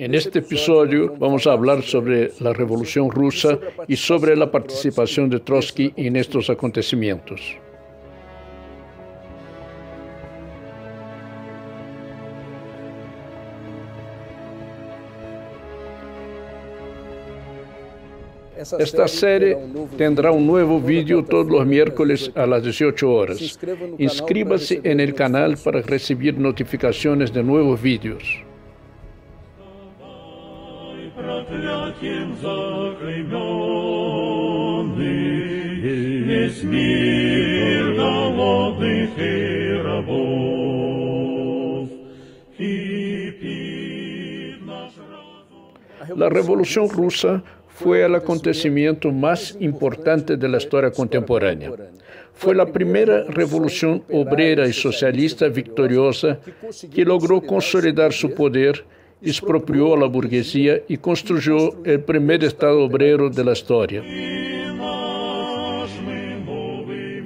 En este episodio vamos a hablar sobre la Revolución Rusa y sobre la participación de Trotsky en estos acontecimientos. Esta serie tendrá un nuevo vídeo todos los miércoles a las 18 horas. Inscríbase en el canal para recibir notificaciones de nuevos vídeos. La Revolución Rusa fue el acontecimiento más importante de la historia contemporánea. Fue la primera revolución obrera y socialista victoriosa que logró consolidar su poder, expropió a la burguesía y construyó el primer Estado obrero de la historia.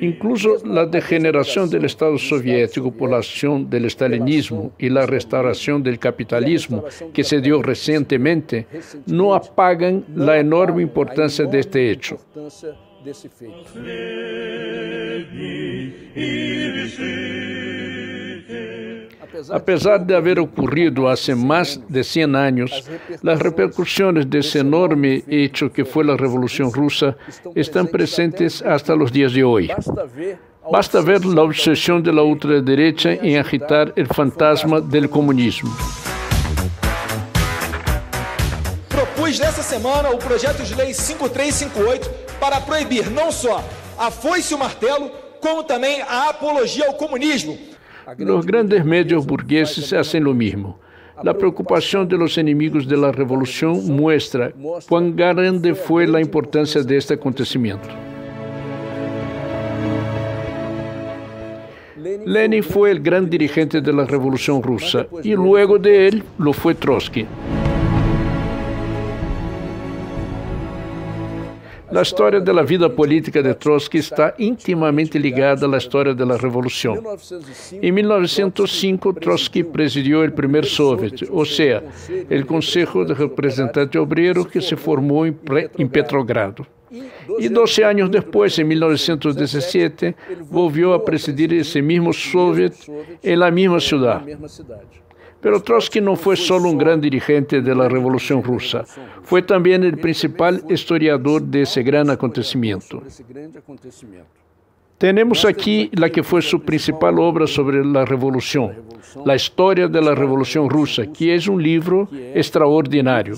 Incluso la degeneración del Estado soviético por la acción del stalinismo y la restauración del capitalismo que se dio recientemente no apagan la enorme importancia de este hecho. A pesar de haber ocurrido hace más de 100 años, las repercusiones de ese enorme hecho que fue la Revolución Rusa están presentes hasta los días de hoy. Basta ver la obsesión de la ultraderecha en agitar el fantasma del comunismo. Propus nessa semana o projeto de lei 5358 para proibir não só a foice e o martelo, como também a apologia ao comunismo. Los grandes medios burgueses hacen lo mismo. La preocupación de los enemigos de la revolución muestra cuán grande fue la importancia de este acontecimiento. Lenin fue el gran dirigente de la Revolución Rusa y luego de él lo fue Trotsky. La historia de la vida política de Trotsky está íntimamente ligada a la historia de la revolución. En 1905, Trotsky presidió el primer Soviet, o sea, el Consejo de Representantes Obreros que se formó en Petrogrado. Y 12 años después, en 1917, volvió a presidir ese mismo Soviet en la misma ciudad. Pero Trotsky no fue solo un gran dirigente de la Revolución Rusa, fue también el principal historiador de ese gran acontecimiento. Tenemos aquí la que fue su principal obra sobre la revolución, La historia de la Revolución Rusa, que es un libro extraordinario.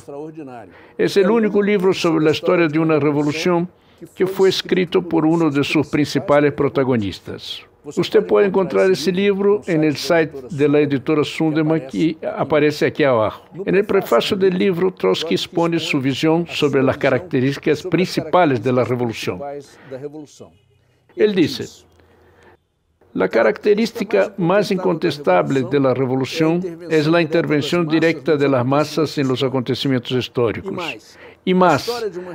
Es el único libro sobre la historia de una revolución que fue escrito por uno de sus principales protagonistas. Usted puede encontrar ese libro en el site de la editora Sunderman que aparece aquí abajo. En el prefacio del libro, Trotsky expone su visión sobre las características principales de la revolución. Él dice: la característica más incontestable de la revolución es la intervención directa de las masas en los acontecimientos históricos. Y más,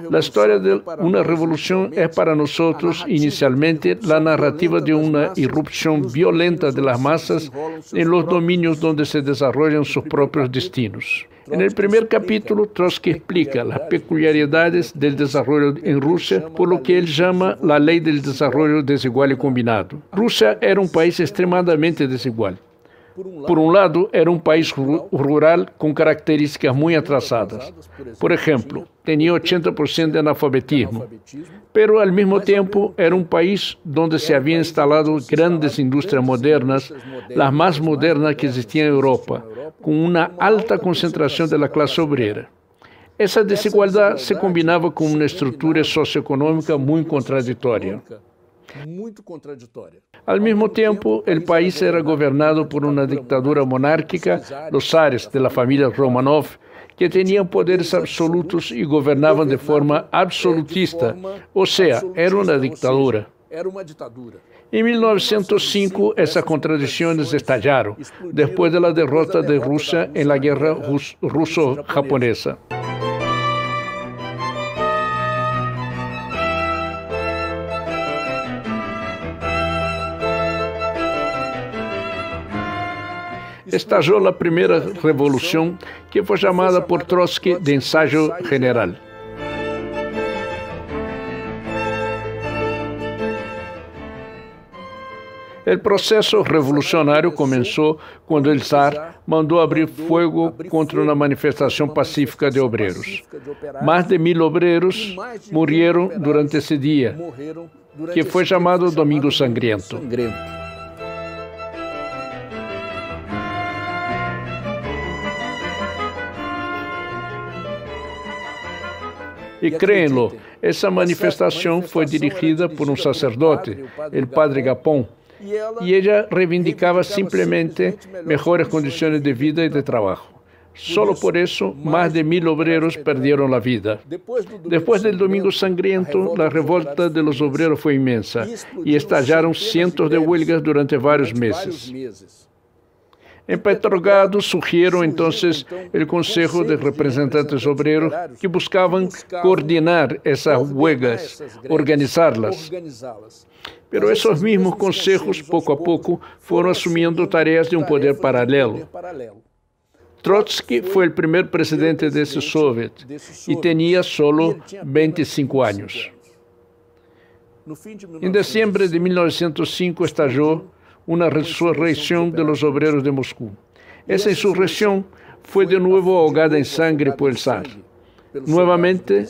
la historia de una revolución es para nosotros inicialmente la narrativa de una irrupción violenta de las masas en los dominios donde se desarrollan sus propios destinos. En el primer capítulo, Trotsky explica las peculiaridades del desarrollo en Rusia por lo que él llama la ley del desarrollo desigual y combinado. Rusia era un país extremadamente desigual. Por un lado, era un país rural con características muy atrasadas. Por ejemplo, tenía 80% de analfabetismo, pero al mismo tiempo era un país donde se habían instalado grandes industrias modernas, las más modernas que existían en Europa, con una alta concentración de la clase obrera. Esa desigualdad se combinaba con una estructura socioeconómica muy contradictoria. Al mismo tiempo, el país era gobernado por una dictadura monárquica, los zares de la familia Romanov, que tenían poderes absolutos y gobernaban de forma absolutista, o sea, era una dictadura. En 1905, esas contradicciones estallaron, después de la derrota de Rusia en la guerra ruso-japonesa. estalló la primera revolución, que fue llamada por Trotsky de ensayo general. El proceso revolucionario comenzó cuando el zar mandó abrir fuego contra una manifestación pacífica de obreros. Más de 1000 obreros murieron durante ese día, que fue llamado Domingo Sangriento. Y créenlo, esa manifestación fue dirigida por un sacerdote, el padre Gapón, y ella reivindicaba simplemente mejores condiciones de vida y de trabajo. Solo por eso, más de 1000 obreros perdieron la vida. Después del Domingo Sangriento, la revolta de los obreros fue inmensa y estallaron cientos de huelgas durante varios meses. En Petrogrado surgieron entonces el Consejo de Representantes Obreros, que buscaban coordinar esas huelgas, organizarlas. Pero esos mismos consejos, poco a poco, fueron asumiendo tareas de un poder paralelo. Trotsky fue el primer presidente de ese soviet y tenía solo 25 años. En diciembre de 1905 estalló una resurrección de los obreros de Moscú. Esa insurrección fue de nuevo ahogada en sangre por el zar. Nuevamente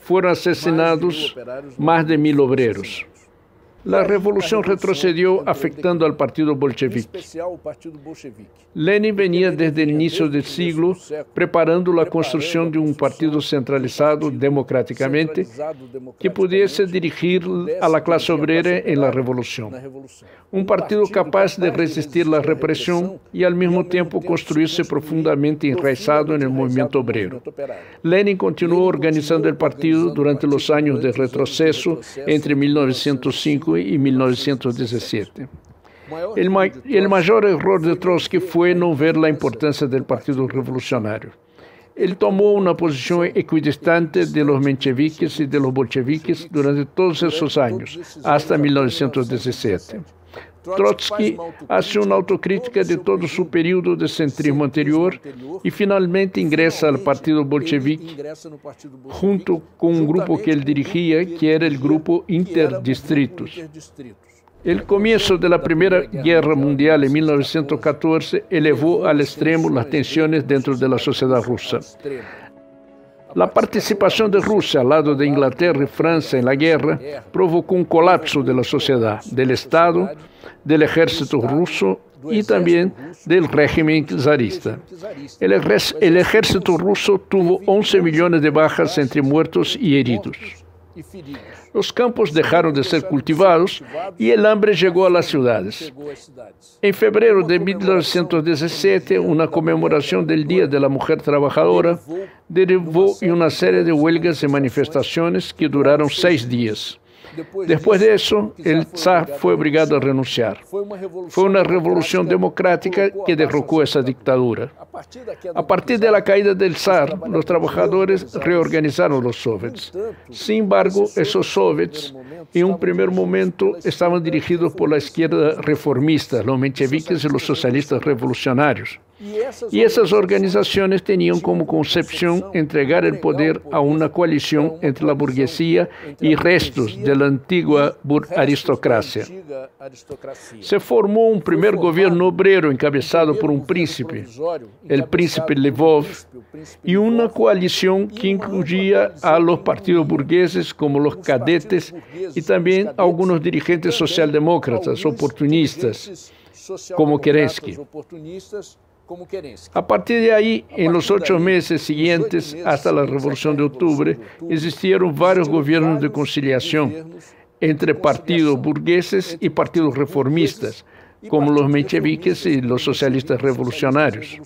fueron asesinados más de 1000 obreros. La revolución retrocedió afectando al partido bolchevique. Lenin venía desde el inicio del siglo preparando la construcción de un partido centralizado democráticamente que pudiese dirigir a la clase obrera en la revolución. Un partido capaz de resistir la represión y al mismo tiempo construirse profundamente enraizado en el movimiento obrero. Lenin continuó organizando el partido durante los años de retroceso entre 1905 y 1917. El mayor error de Trotsky fue no ver la importancia del Partido Revolucionario. Él tomó una posición equidistante de los mencheviques y de los bolcheviques durante todos esos años, hasta 1917. Trotsky hace una autocrítica de todo su periodo de centrismo anterior y finalmente ingresa al Partido Bolchevique junto con un grupo que él dirigía, que era el Grupo Interdistritos. El comienzo de la Primera Guerra Mundial en 1914 elevó al extremo las tensiones dentro de la sociedad rusa. La participación de Rusia al lado de Inglaterra y Francia en la guerra provocó un colapso de la sociedad, del Estado, del ejército ruso y también del régimen zarista. El ejército ruso tuvo 11 millones de bajas entre muertos y heridos. Los campos dejaron de ser cultivados y el hambre llegó a las ciudades. En febrero de 1917, una conmemoración del Día de la Mujer Trabajadora derivó en una serie de huelgas y manifestaciones que duraron 6 días. Después de eso, el zar fue obligado a renunciar. Fue una revolución democrática que derrocó esa dictadura. A partir de la caída del zar, los trabajadores reorganizaron los soviets. Sin embargo, esos soviets, en un primer momento, estaban dirigidos por la izquierda reformista, los mencheviques y los socialistas revolucionarios. Y esas organizaciones tenían como concepción entregar el poder a una coalición entre la burguesía y restos de la antigua aristocracia. Se formó un primer gobierno obrero encabezado por un príncipe, el príncipe Lvov, y una coalición que incluía a los partidos burgueses como los cadetes y también a algunos dirigentes socialdemócratas oportunistas, como Kerensky. A partir de ahí, en los 8 meses siguientes hasta la Revolución de Octubre, existieron varios gobiernos de conciliación entre partidos burgueses y partidos reformistas, como los mencheviques y los socialistas revolucionarios.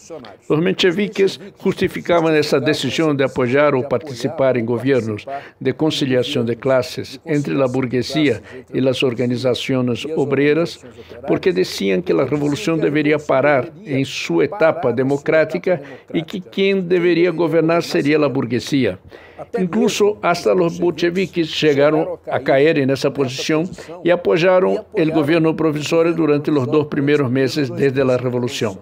Los mencheviques justificaban esa decisión de apoyar o participar en gobiernos de conciliación de clases entre la burguesía y las organizaciones obreras porque decían que la revolución debería parar en su etapa democrática y que quien debería gobernar sería la burguesía. Incluso hasta los bolcheviques llegaron a caer en esa posición y apoyaron el gobierno provisorio durante los 2 primeros meses desde la revolución.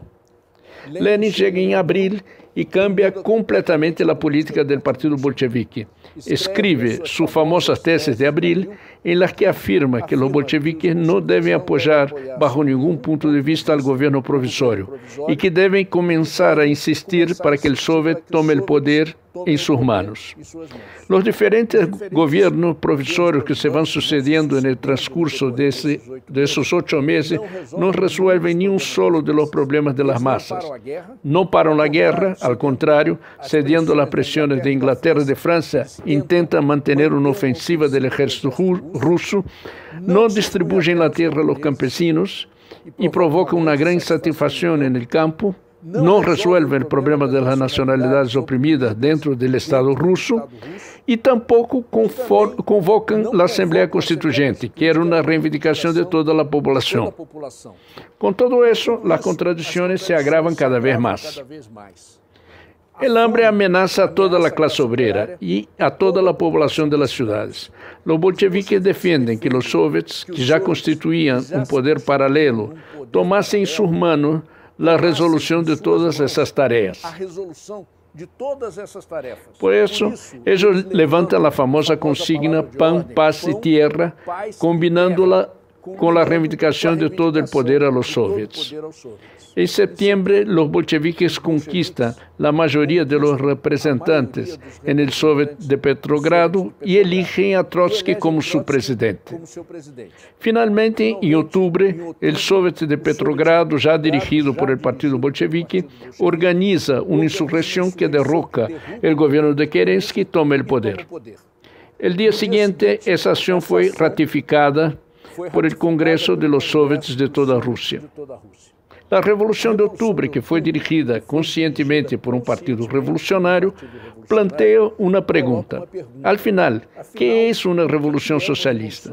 Lenin llega en abril y cambia completamente la política del partido bolchevique. Escribe sus famosas tesis de abril, en las que afirma que los bolcheviques no deben apoyar bajo ningún punto de vista al gobierno provisorio y que deben comenzar a insistir para que el Soviet tome el poder en sus manos. Los diferentes gobiernos provisorios que se van sucediendo en el transcurso de esos 8 meses no resuelven ni un solo de los problemas de las masas. No paran la guerra, al contrario, cediendo a las presiones de Inglaterra y de Francia, intentan mantener una ofensiva del ejército ruso, no distribuyen la tierra a los campesinos y provocan una gran insatisfacción en el campo. No resuelve el problema de las nacionalidades oprimidas dentro del Estado ruso y tampoco convocan la Asamblea Constituyente, que era una reivindicación de toda la población. Con todo eso, las contradicciones se agravan cada vez más. El hambre amenaza a toda la clase obrera y a toda la población de las ciudades. Los bolcheviques defienden que los soviets, que ya constituían un poder paralelo, tomasen en sus manos la resolución de todas esas tareas. Por eso, ellos levantan la famosa consigna pan, paz y tierra, combinándola con la reivindicación de todo el poder a los soviets. En septiembre, los bolcheviques conquistan la mayoría de los representantes en el Soviet de Petrogrado y eligen a Trotsky como su presidente. Finalmente, en octubre, el Soviet de Petrogrado, ya dirigido por el partido bolchevique, organiza una insurrección que derroca el gobierno de Kerensky y toma el poder. El día siguiente, esa acción fue ratificada por el Congreso de los Soviets de toda Rusia. La Revolución de Octubre, que fue dirigida conscientemente por un partido revolucionario, plantea una pregunta. Al final, ¿qué es una revolución socialista?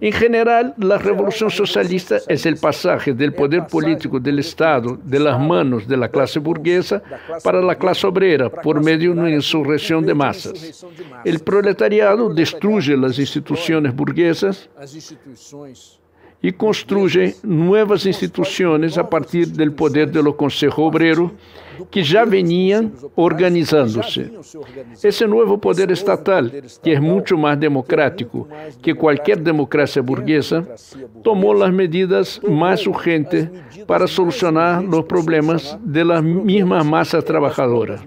En general, la revolución socialista es el pasaje del poder político del Estado de las manos de la clase burguesa para la clase obrera por medio de una insurrección de masas. El proletariado destruye las instituciones burguesas y construye nuevas instituciones a partir del poder de los consejos obreros que ya venían organizándose. Ese nuevo poder estatal, que es mucho más democrático que cualquier democracia burguesa, tomó las medidas más urgentes para solucionar los problemas de las mismas masas trabajadoras.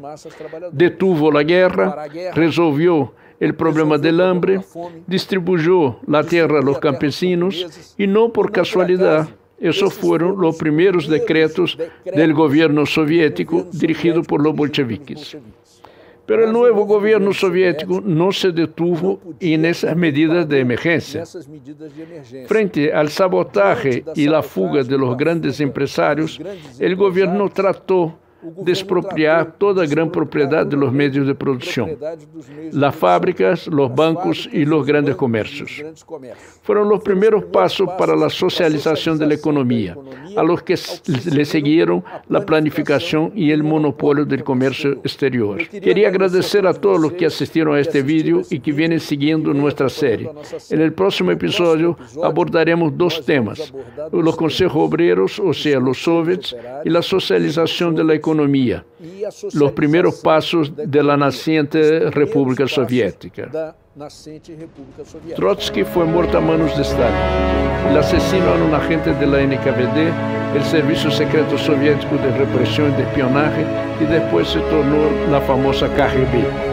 Detuvo la guerra, resolvió el problema del hambre, distribuyó la tierra a los campesinos y no por casualidad, esos fueron los primeros decretos del gobierno soviético dirigido por los bolcheviques. Pero el nuevo gobierno soviético no se detuvo en esas medidas de emergencia. Frente al sabotaje y la fuga de los grandes empresarios, el gobierno trató de expropiar toda gran propiedad de los medios de producción, las fábricas, los bancos y los grandes comercios. Fueron los primeros pasos para la socialización de la economía, a los que le siguieron la planificación y el monopolio del comercio exterior. Quería agradecer a todos los que asistieron a este vídeo y que vienen siguiendo nuestra serie. En el próximo episodio abordaremos 2 temas: los consejos obreros, o sea, los soviets, y la socialización de la economía, los primeros pasos de la naciente República Soviética. Trotsky fue muerto a manos de Stalin. El asesino era un agente de la NKVD, el Servicio Secreto Soviético de Represión y de Espionaje, y después se tornó la famosa KGB.